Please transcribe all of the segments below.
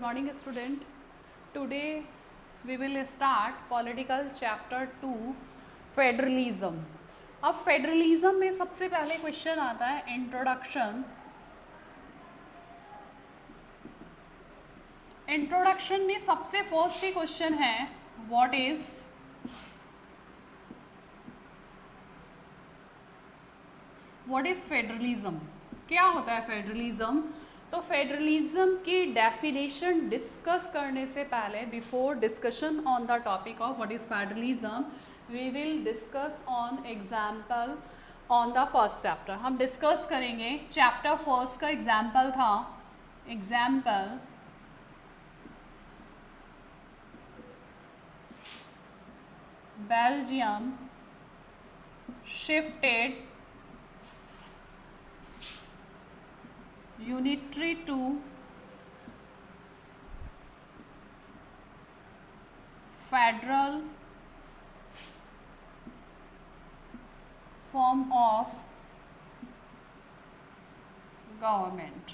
morning student. Today we will start political chapter 2 federalism. अब federalism में सबसे पहले क्वेश्चन आता है इंट्रोडक्शन. इंट्रोडक्शन में सबसे फर्स्ट ही क्वेश्चन है व्हाट इज फेडरलिज्म. क्या होता है फेडरलिज्म? तो फेडरलिज्म की डेफिनेशन डिस्कस करने से पहले, before discussion on the topic of what is federalism, we will discuss on example on the first chapter. हम डिस्कस करेंगे चैप्टर फर्स्ट का एग्जाम्पल था. Example Belgium shifted unitary to federal form of government.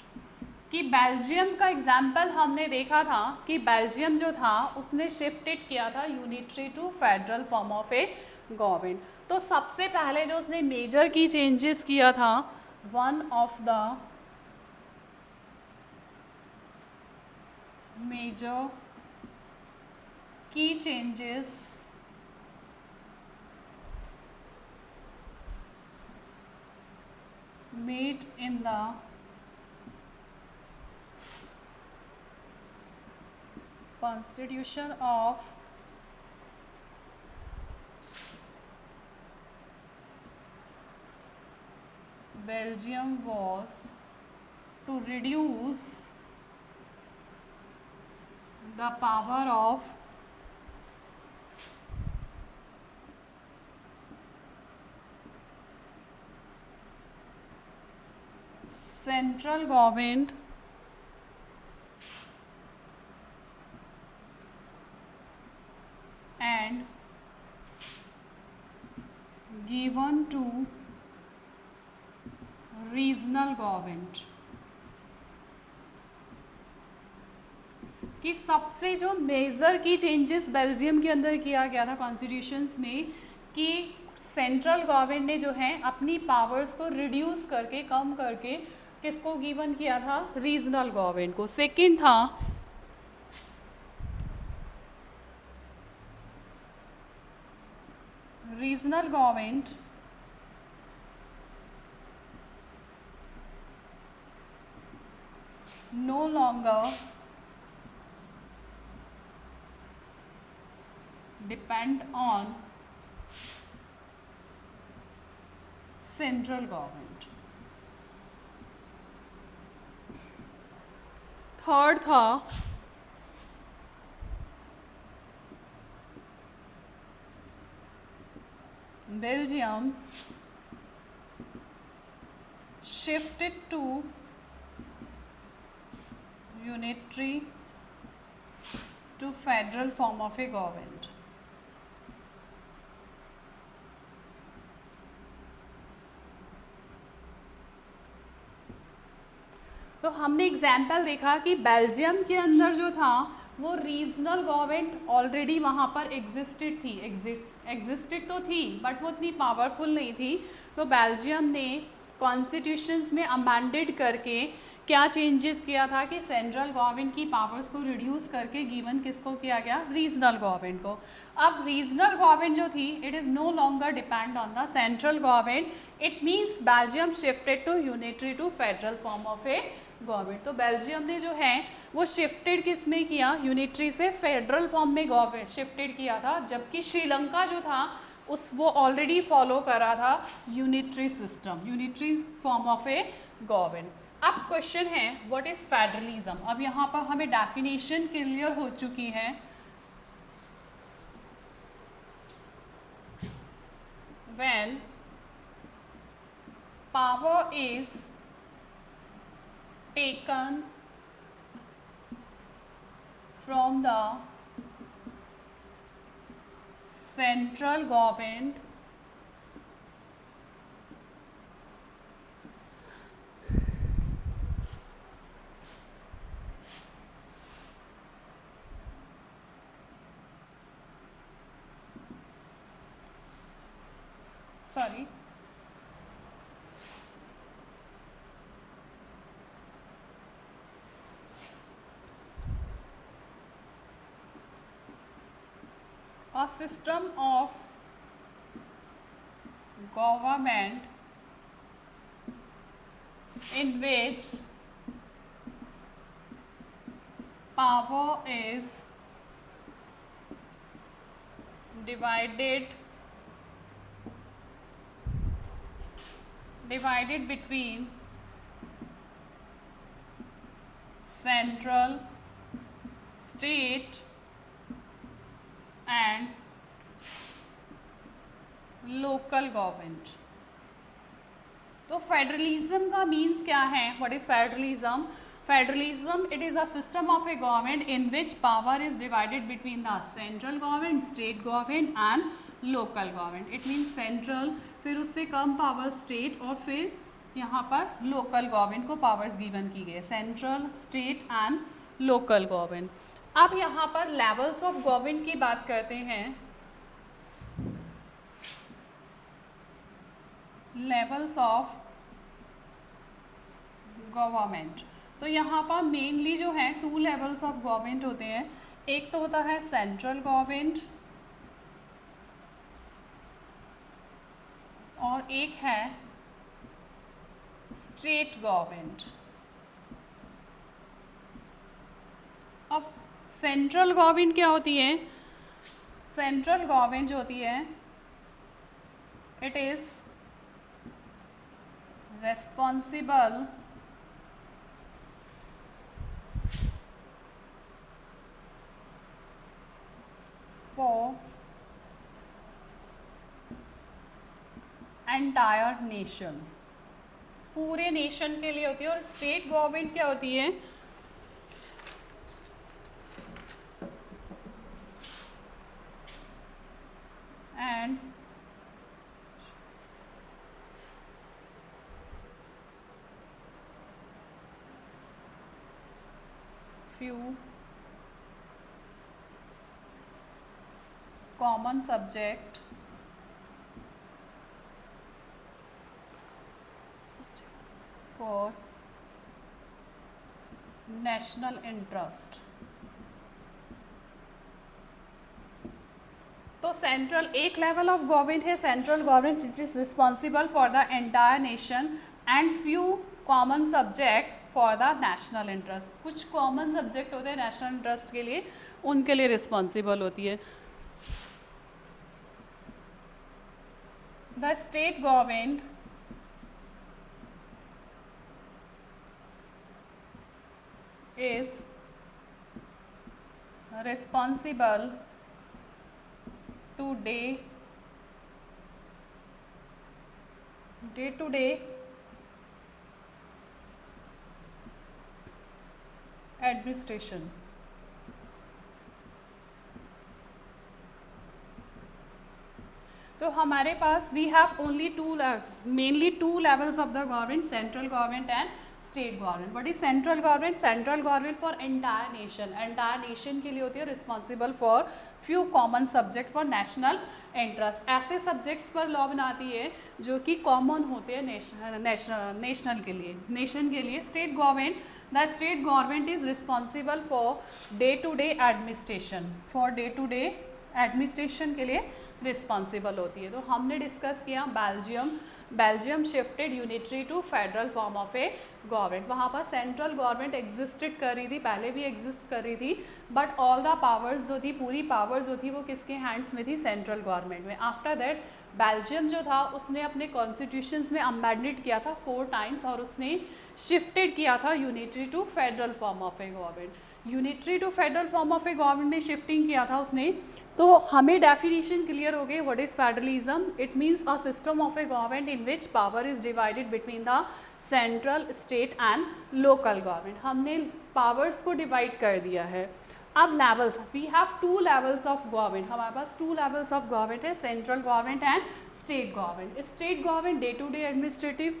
कि Belgium का example हमने देखा था कि बेल्जियम जो था उसने शिफ्टेड किया था unitary to federal form of a government. तो सबसे पहले जो उसने मेजर की चेंजेस किया था, one of the major key changes made in the constitution of Belgium was to reduce the power of central government and given to regional government. कि सबसे जो मेजर की चेंजेस बेल्जियम के अंदर किया गया था कॉन्स्टिट्यूशंस में, कि सेंट्रल गवर्नमेंट ने जो है अपनी पावर्स को रिड्यूस करके, कम करके किसको गिवन किया था? रीजनल गवर्नमेंट को. सेकंड था regional government no longer depend on central government. Third था Belgium shifted to unitary to federal form of a government. तो हमने एग्जाम्पल देखा कि बेल्जियम के अंदर जो था वो रीजनल गवर्नमेंट ऑलरेडी वहाँ पर एग्जिस्टेड थी. एग्जिस्टेड तो थी बट वो इतनी पावरफुल नहीं थी. तो बेल्जियम ने कॉन्स्टिट्यूशंस में अमेंडेड करके क्या चेंजेस किया था कि सेंट्रल गवर्नमेंट की पावर्स को रिड्यूस करके गिवन किसको किया गया? रीजनल गवर्नमेंट को. अब रीजनल गवर्नमेंट जो थी, it is no longer depend on the central government. It means Belgium shifted to unitary to federal form of a government. तो बेल्जियम ने जो है वो शिफ्टेड किस में किया? यूनिटरी से फेडरल फॉर्म में गवर्नमेंट शिफ्टेड किया था. जबकि श्रीलंका जो था वो ऑलरेडी फॉलो करा था unitary system, unitary form of a government. अब क्वेश्चन है व्हाट इज फेडरलिज्म. अब यहाँ पर हमें डेफिनेशन क्लियर हो चुकी है. When power is taken from the central government sorry, a system of government in which power is divided between central, state and local government. तो फेडरलिज्म का मीन्स क्या है? What is federalism? Federalism, it is a system of a government in which power is divided between the central government, state government and local government. It means central, फिर उससे कम power state, और फिर यहाँ पर local government को powers given की गई, central, state and local government. अब यहाँ पर लेवल्स ऑफ गवर्नमेंट की बात करते हैं। लेवल्स ऑफ गवर्नमेंट, तो यहाँ पर मेनली जो है 2 लेवल्स ऑफ गवर्नमेंट होते हैं। एक तो होता है सेंट्रल गवर्नमेंट और एक है स्टेट गवर्नमेंट। अब सेंट्रल गवर्नमेंट क्या होती है? सेंट्रल गवर्नमेंट जो होती है, it is responsible for entire nation, पूरे नेशन के लिए होती है। और स्टेट गवर्नमेंट क्या होती है? And few common subject for national interest। तो सेंट्रल एक लेवल ऑफ गवर्नमेंट है central government, it is responsible for the entire nation and few common subject for the national interest. कुछ कॉमन सब्जेक्ट होते हैं national interest के लिए, उनके लिए रिस्पॉन्सिबल होती है। The state government is responsible to day to day administration. तो हमारे पास we have only mainly 2 levels of the government, central government and state government. But is central government? Central government for entire nation, entire nation के लिए होती है, responsible for few common subject for national interest. ऐसे subjects पर law बनाती है जो कि कॉमन होते हैं नेशनल के लिए, नेशन के लिए। State government, the state government is responsible for day to day administration, for day to day administration के लिए रिस्पॉन्सिबल होती है। तो हमने डिस्कस किया Belgium shifted unitary to federal form of a government. वहाँ पर सेंट्रल गवर्नमेंट एग्जिस्टेड कर रही थी, पहले भी एग्जिस्ट कर रही थी, बट ऑल द पावर्स जो थी, पूरी पावर्स जो थी वो किसके हैंड्स में थी? सेंट्रल गवर्नमेंट में। आफ्टर दैट बेल्जियम जो था उसने अपने कॉन्स्टिट्यूशंस में अमेंडेड किया था 4 टाइम्स और उसने शिफ्टेड किया था unitary to federal form of a government. Unitary to federal form of a government में शिफ्टिंग किया था उसने। तो हमें डेफिनेशन क्लियर हो गई, what is federalism? It means a system of a government in which power is divided between the central, state and local government. हमने powers को डिवाइड कर दिया है। अब levels, we have 2 levels of government, हमारे पास 2 लेवल्स ऑफ गवर्नमेंट है, central government and state government. State government day to day administrative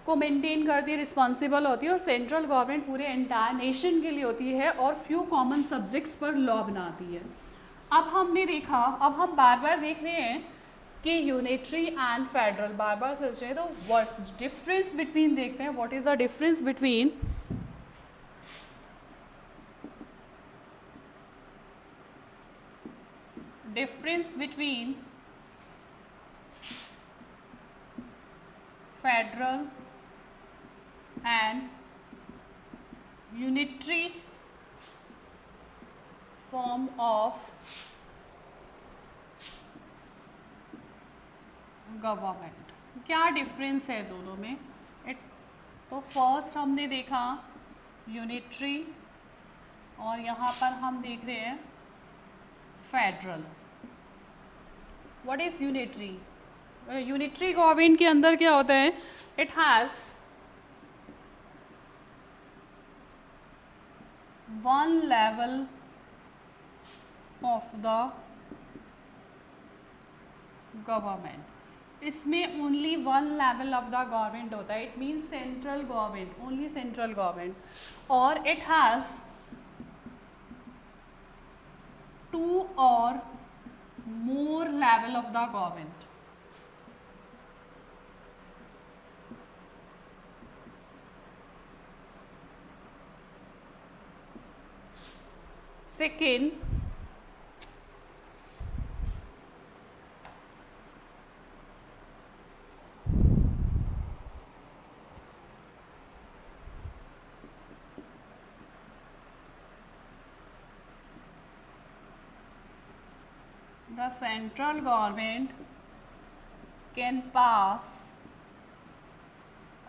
को मेंटेन करती है, रिस्पॉन्सिबल होती है, और सेंट्रल गवर्नमेंट पूरे एंटायर नेशन के लिए होती है और फ्यू कॉमन सब्जेक्ट्स पर लॉ बनाती है। अब हमने देखा, अब हम बार बार देख रहे हैं कि यूनिटरी एंड फेडरल, बार बार सोचें तो वर्ड्स डिफरेंस बिटवीन देखते हैं, what is the difference between federal and unitary form of government. क्या डिफरेंस है दोनों में? तो फर्स्ट हमने देखा यूनिटरी और यहाँ पर हम देख रहे हैं federal. What is unitary? Unitary government के अंदर क्या होता है? It has one level of the government. इसमें only one level of the government होता है, it means central government, only central government. और इट हैज़ टू और more level of the government. Second, the central government can pass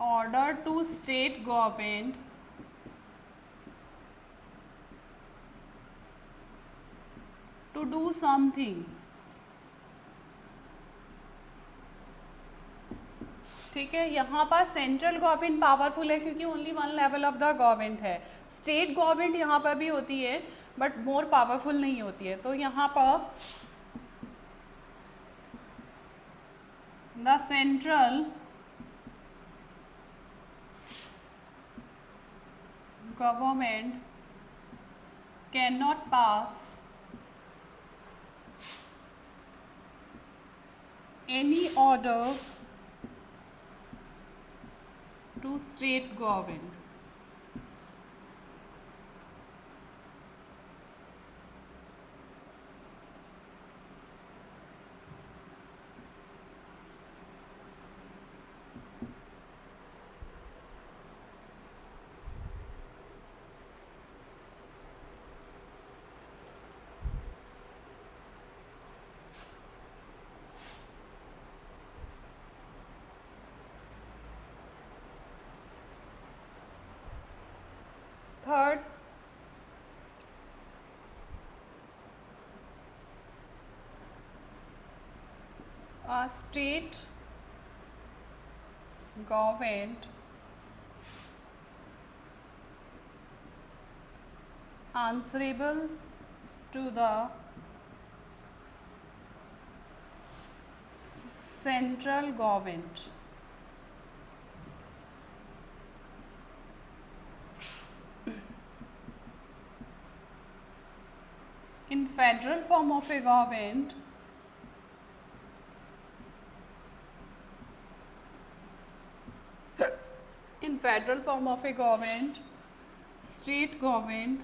order to state government to do something। ठीक है, यहाँ पर central government powerful है क्योंकि only one level of the government है। State government यहाँ पर भी होती है बट मोर पावरफुल नहीं होती है। तो यहाँ पर the central government cannot pass any order to state government। Third, a state government answerable to the central government। In federal form of a government, state government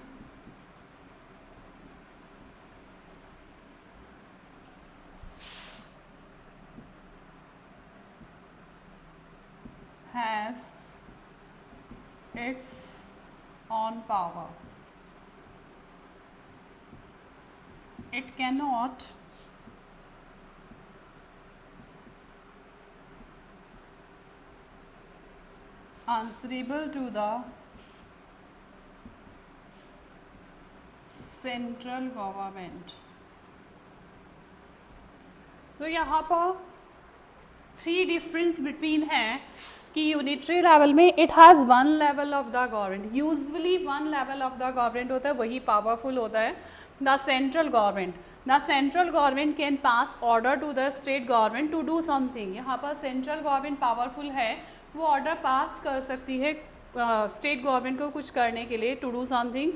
has its own power। It cannot answerable to the central government. तो यहाँ पर three difference between है कि unitary level में it has one level of the government, usually one level of the government होता है, वही powerful होता है। The central government can pass order to the state government to do something. यहाँ पर सेंट्रल गवर्नमेंट पावरफुल है, वो ऑर्डर पास कर सकती है स्टेट गवर्नमेंट को कुछ करने के लिए, to do something.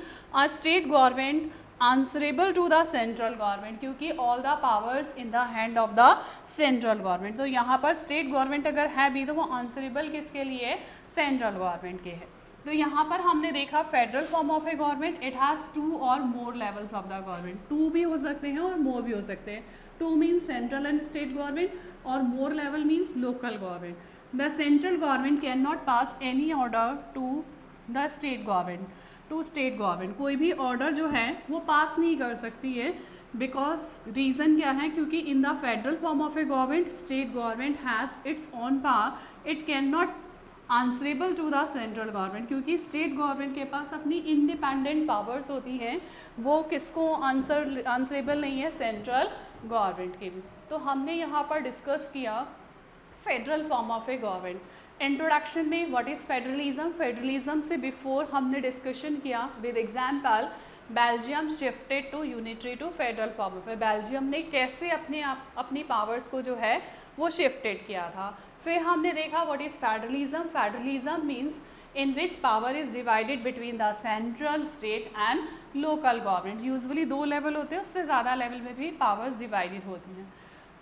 State government answerable to the central government, क्योंकि all the powers in the hand of the central government. तो यहाँ पर स्टेट गवर्नमेंट अगर है भी तो वो आंसरेबल किसके लिए, सेंट्रल गवर्नमेंट के है। तो यहाँ पर हमने देखा federal form of a government, it has 2 और मोर लेवल्स ऑफ द गवर्नमेंट। 2 भी हो सकते हैं और मोर भी हो सकते हैं। 2 means central and state government और more level means local government. The central government can not pass any order to the state government, to state government. कोई भी ऑर्डर जो है वो पास नहीं कर सकती है, बिकॉज रीज़न क्या है, क्योंकि in the federal form of a government state government has its own power, it can not answerable to the central government, क्योंकि स्टेट गवर्नमेंट के पास अपनी इंडिपेंडेंट पावर्स होती हैं, वो किसको आंसरेबल नहीं है, सेंट्रल गवर्नमेंट के भी। तो हमने यहाँ पर डिस्कस किया federal form of a government. Introduction में व्हाट इज़ फेडरलिज्म, फेडरलिज्म से बिफोर हमने डिस्कशन किया with example Belgium shifted to unitary to federal form of a, Belgium ने कैसे अपनी पावर्स को जो है वो शिफ्टेड किया था। फिर हमने देखा what is federalism, federalism means in which power is divided between the central, state and local government. Usually 2 level होते हैं, उससे ज़्यादा लेवल में भी पावर्स डिवाइडेड होती हैं।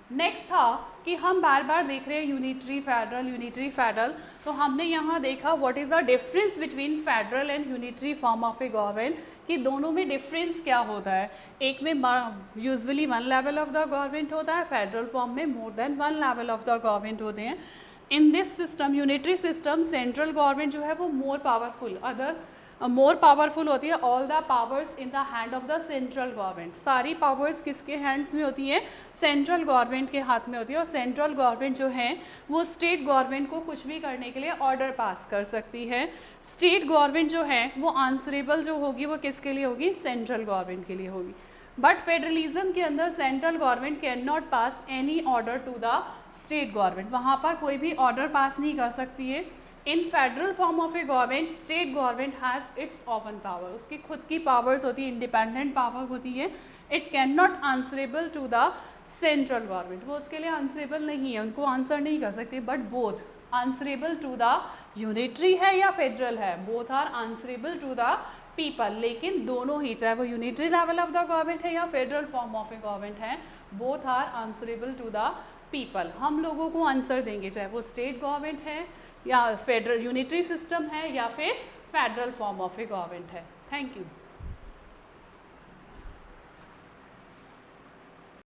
नेक्स्ट था कि हम बार बार देख रहे हैं यूनिटरी फेडरल, यूनिटरी फेडरल, तो हमने यहाँ देखा what is the difference between federal and unitary form of a government, कि दोनों में डिफरेंस क्या होता है। एक में usually 1 level of the government होता है, फेडरल फॉर्म में more than 1 level of the government होते हैं। In this system, unitary system, central government जो है वो मोर पावरफुल होती है। All the powers in the hand of the central government, सारी पावर्स किसके हैंड्स में होती है, सेंट्रल गवर्नमेंट के हाथ में होती है। और सेंट्रल गवर्नमेंट जो है वो स्टेट गवर्नमेंट को कुछ भी करने के लिए ऑर्डर पास कर सकती है। स्टेट गवर्नमेंट जो है वो आंसरेबल जो होगी वो किसके लिए होगी, सेंट्रल गवर्नमेंट के लिए होगी। बट फेडरलिज्म के अंदर central government can not pass any order to the state government, वहाँ पर कोई भी ऑर्डर पास नहीं कर सकती है। इन federal form of a government state government has it's oven power, उसकी खुद की पावर्स होती है, इंडिपेंडेंट पावर होती है। It can not answerable to the central government, वो उसके लिए आंसरेबल नहीं है, उनको आंसर नहीं कर सकते। But both answerable to the unitary है या फेडरल है, both are answerable to the people. लेकिन दोनों ही, चाहे वो unitary level of the government है या federal form of a government है, both are answerable to the people. हम लोगों को आंसर देंगे, चाहे वो स्टेट गवर्नमेंट है या फेडरल यूनिटरी सिस्टम है या फिर federal form of a government है। Thank you.